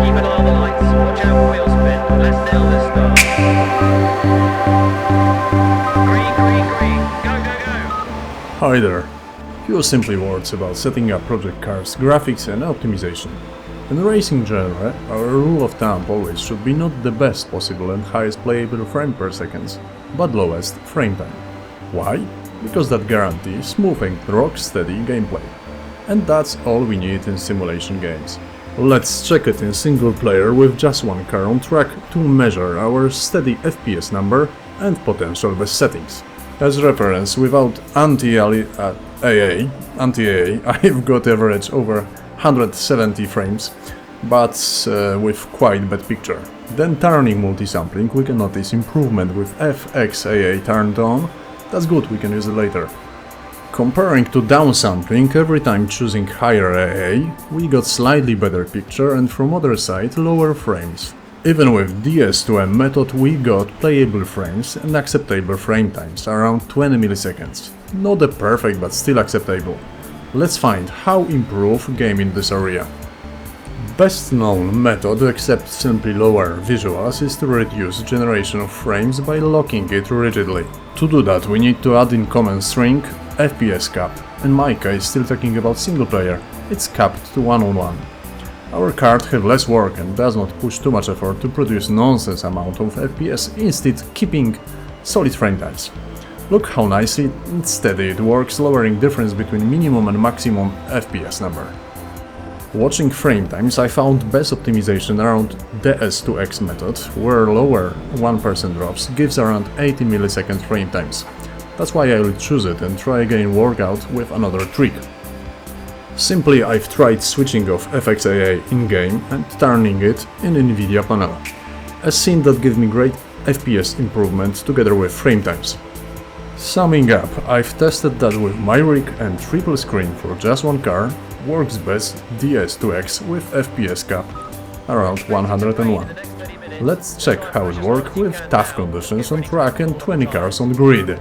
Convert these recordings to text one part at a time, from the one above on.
Keep an eye on the lights, watch out for wheel spin, let's nail this stuff. Green, green, green, go, go, go! Hi there! Few simple words about setting up project cars, graphics and optimization. In the racing genre, our rule of thumb always should be not the best possible and highest playable frame per second, but lowest frame time. Why? Because that guarantees smooth and rock-steady gameplay. And that's all we need in simulation games. Let's check it in single player with just one car on track to measure our steady FPS number and potential best settings. As reference, without anti-AA, I've got average over 170 frames, but with quite bad picture. Then turning multi-sampling, we can notice improvement with FXAA turned on. That's good, we can use it later. Comparing to downsampling, every time choosing higher AA, we got slightly better picture and from other side lower frames. Even with DS2M method we got playable frames and acceptable frame times, around 20 milliseconds. Not the perfect, but still acceptable. Let's find how improve game in this area. Best known method, except simply lower visuals, is to reduce generation of frames by locking it rigidly. To do that we need to add in common string FPS cap. In my case, still talking about single player, it's capped to 1 on 1. Our card have less work and does not push too much effort to produce nonsense amount of FPS, instead keeping solid frame times. Look how nicely and steady it works, lowering difference between minimum and maximum FPS number. Watching frame times, I found best optimization around the S2X method, where lower 1% drops gives around 80 millisecond frame times. That's why I will choose it and try again workout with another trick. Simply I've tried switching off FXAA in-game and turning it in NVIDIA panel. A scene that gives me great FPS improvement together with frame times. Summing up, I've tested that with my rig and triple screen for just one car, works best DS2X with FPS cap around 101. Let's check how it works with tough conditions on track and 20 cars on grid.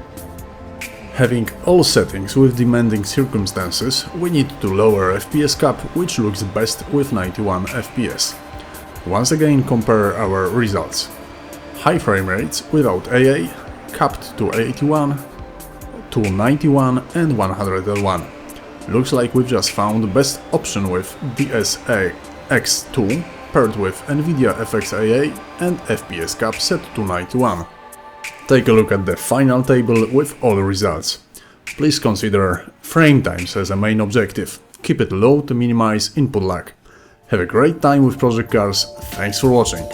Having all settings with demanding circumstances, we need to lower FPS cap, which looks best with 91 FPS. Once again compare our results. High frame rates without AA, capped to 81, to 91 and 101. Looks like we've just found the best option with DSX2 paired with NVIDIA FXAA and FPS cap set to 91. Take a look at the final table with all results. Please consider frame times as a main objective. Keep it low to minimize input lag. Have a great time with project cars, thanks for watching.